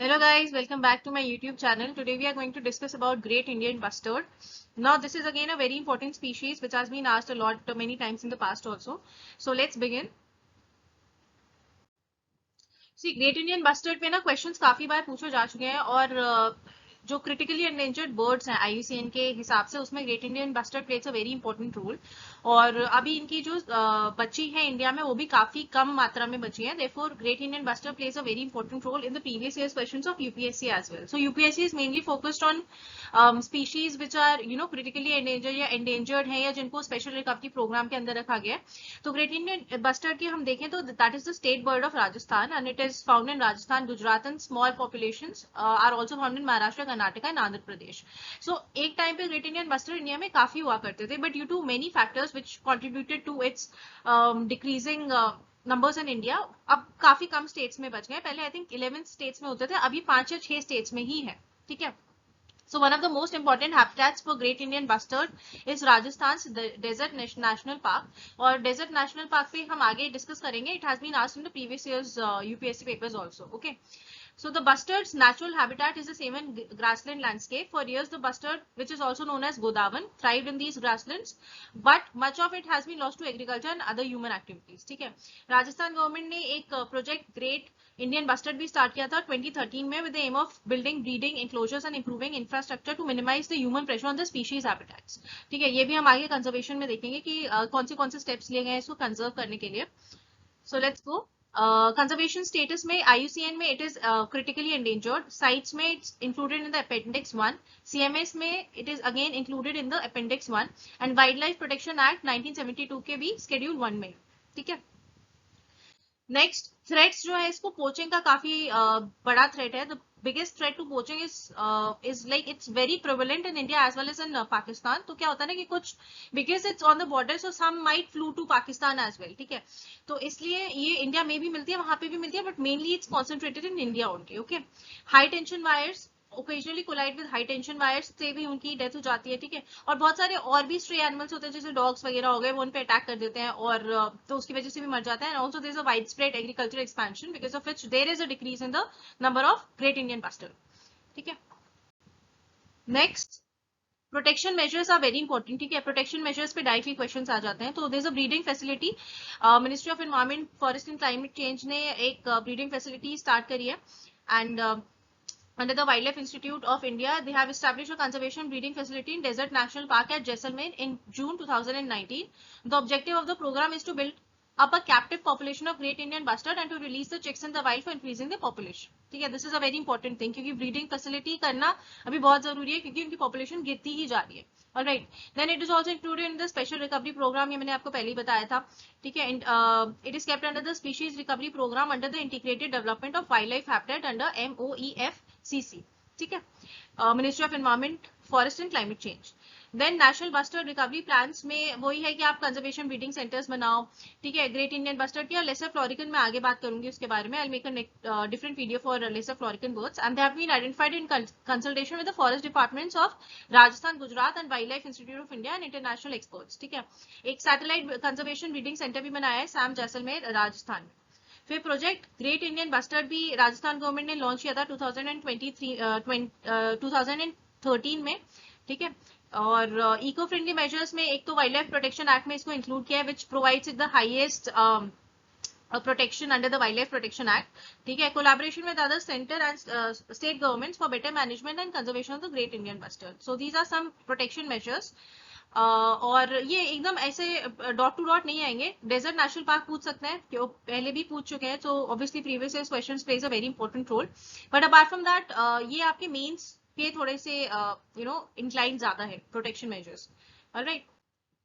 Hello guys, welcome back to my YouTube channel. Today we are going to discuss about Great Indian Bustard. Now this is again a very important species which has been asked a lot many times in the past also. So let's begin. See great Indian bustard पे ना questions काफी बार पूछे जा चुके हैं और जो critically endangered birds हैं आईयूसीएन के हिसाब से उसमें great Indian bustard plays a very important role. और अभी इनकी जो बची है इंडिया में वो भी काफी कम मात्रा में बची है। Therefore great Indian bustard plays a very important role in the previous years questions of UPSC as well. So UPSC is mainly focused on species which are critically endangered या एंडेंजर्ड है या जिनको स्पेशल रिकवरी प्रोग्राम के अंदर रखा गया है। तो ग्रेट इंडियन बस्टर्ड की हम देखें तो that is the state bird of Rajasthan and it is found in Rajasthan, Gujarat and small populations are also found in Maharashtra, Karnataka and Andhra Pradesh. So एक टाइम पे ग्रेट इंडियन बस्टर्ड इंडिया में काफी हुआ करते थे, but due to many factors which contributed to its decreasing numbers in India अब काफी कम states में बच गए। पहले आई थिंक 11 स्टेट्स में होते थे, अभी 5 या 6 स्टेट्स में ही है। ठीक है। So one of the most important habitats for Great Indian Bustard is Rajasthan's Desert National Park. और Desert National Park पे हम आगे discuss करेंगे. It has been asked in the previous year's UPSC papers also. Okay. So the bustard's natural habitat is the same in grassland landscape. For years, the bustard, which is also known as Godawan, thrived in these grasslands, but much of it has been lost to agriculture and other human activities. ठीक है। Rajasthan government ने एक project great Indian bustard भी start किया था 2013 में with the aim of building breeding enclosures and improving infrastructure to minimise the human pressure on the species habitats. ठीक है, ये भी हम आगे कंजर्वेशन में देखेंगे कि कौन से स्टेप्स लिए गए हैं इसको कंजर्व करने के लिए। So let's go. Conservation status में आईयूसीएन में it is critically endangered, CITES में it's included in the appendix 1, CMS में it is again included in the appendix 1 and wildlife protection act 1972 के भी शेड्यूल 1 में। ठीक है। नेक्स्ट थ्रेट्स जो है, इसको पोचिंग का काफी बड़ा थ्रेट है। The biggest threat to poaching is like it's very prevalent in India as well as in Pakistan. तो क्या होता है ना कि कुछ because it's on the border so some might flew to Pakistan as well. ठीक है, तो इसलिए ये इंडिया में भी मिलती है, वहां पे भी मिलती है, but mainly it's concentrated in India only. Okay. High tension wires occasionally collide with high tension wires से भी उनकी डेथ हो जाती है। ठीक है, और बहुत सारे और भी स्ट्रे एनिमल्स होते हैं जैसे डॉग्स वगैरह हो गए, वो उन पे अटैक कर देते हैं और तो उसकी वजह से भी मर जाता है। And also there is a wide spread agriculture expansion because of which there is a decrease in the number of great Indian bustard. ठीक है। Next protection measures are very important. ठीक है, प्रोटेक्शन मेजर्स पे directly questions आ जाते हैं। तो there is a breeding facility. Ministry of environment, forest and climate change ने एक ब्रीडिंग फैसिलिटी स्टार्ट करी है and under the Wildlife Institute of India, they have established a conservation breeding facility in Desert National Park at Jaisalmer in June 2019. The objective of the program is to build up a captive population of Great Indian Bustard and to release the chicks in the wild for increasing the population. ठीक है, this is a very important thing क्योंकि breeding facility करना अभी बहुत जरूरी है क्योंकि उनकी population गिरती ही जा रही है। Alright, then it is also included in the special recovery program, ये मैंने आपको पहले ही बताया था। ठीक है, it is kept under the species recovery program under the integrated development of wildlife habitat under MOEFCC। ठीक है, ministry of environment, forest and climate change. Then national bustard recovery plans में वही है कि आप कंजर्वेशन ब्रीडिंग सेंटर्स बनाओ। ठीक है, ग्रेट इंडियन बस्टर्ड की और लेसर फ्लोरिकन में आगे बात करूंगी उसके बारे में। I make a different video for lesser florican birds and they have been identified in consultation with the forest departments of Rajasthan, Gujarat and wildlife institute of India and international experts. ठीक है, एक सैटेलाइट कंजर्वेशन ब्रीडिंग सेंटर भी बनाया है Sam Jaisalmer, Rajasthan में। फिर project great Indian bustard भी Rajasthan government ने लॉन्च किया था 2013 में। ठीक है, और इको फ्रेंडली मेजर्स में एक तो वाइल्ड लाइफ प्रोटेक्शन एक्ट में इसको इंक्लूड किया है which provides the highest protection under the Wildlife Protection Act. ठीक है, collaboration with other center and state governments for better management and conservation of the Great Indian Bustard. So these are some protection measures. और ये एकदम ऐसे dot to dot नहीं आएंगे। Desert national park पूछ सकते हैं, क्यों पहले भी पूछ चुके हैं, तो obviously previous year questions plays a very important role. But apart from that ये आपके मेंस पे थोड़े से इंक्लाइन ज्यादा है protection measures. Alright,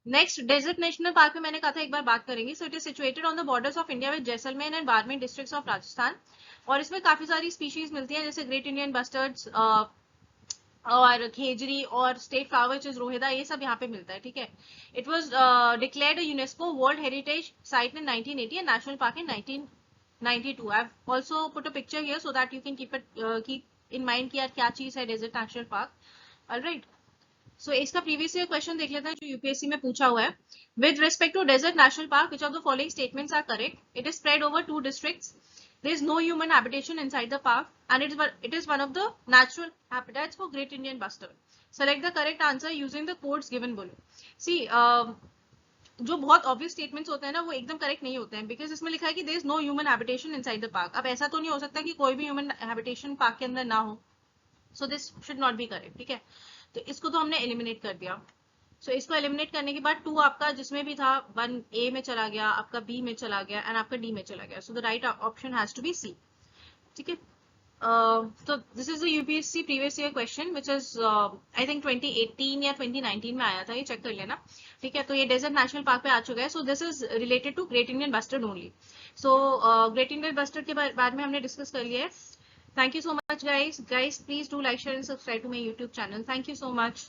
next desert national park में मैंने कहा था एक बार बात करेंगे। So it is situated on the borders of India with Jaisalmer and Barmer districts of Rajasthan. और इसमें काफी सारी स्पीशीज मिलती हैं जैसे ग्रेट इंडियन बस्टर्ड्स और खेजरी और state flower which is Rohida, ये सब यहाँ पे मिलता है। ठीक है, it was declared UNESCO world heritage site in 1980 and national park in 1992। I have also put a picture here so that you can keep in mind कि यार क्या चीज है डेजर्ट नेशनल पार्क। ऑलराइट, सो इसका प्रीवियस ईयर क्वेश्चन देख लेते हैं जो यूपीएससी में पूछा हुआ है। With respect to desert national park, which of the following statements are correct? It is spread over 2 districts. there is no human habitation inside the park and it is one of the natural habitats for great Indian bustard. Select the correct answer using the codes given below. See, जो बहुत obvious statements होते हैं ना वो एकदम correct नहीं होते हैं, बिकॉज इसमें लिखा है कि there is no human habitation inside the park. अब ऐसा तो नहीं हो सकता कि कोई भी ह्यूमन हैबिटेशन पार्क के अंदर ना हो, so this should not be correct. ठीक है, तो इसको तो हमने एलिमिनेट कर दिया. सो इसको एलिमिनेट करने के बाद 2 आपका जिसमें भी था 1 ए में चला गया, आपका बी में चला गया एंड आपका डी में चला गया. So the right option has to be C. ठीक है, so this is the UPSC previous year question which is I think 2018 या 2019 में आया था, ये चेक कर लेना. ठीक है, तो ये डेजर्ट नेशनल पार्क पे आ चुका है. So this is related to great Indian bustard only. So great Indian bustard के बारे में हमने डिस्कस कर लिया है. Thank you so much guys. Please do like share and subscribe to my YouTube channel. Thank you so much.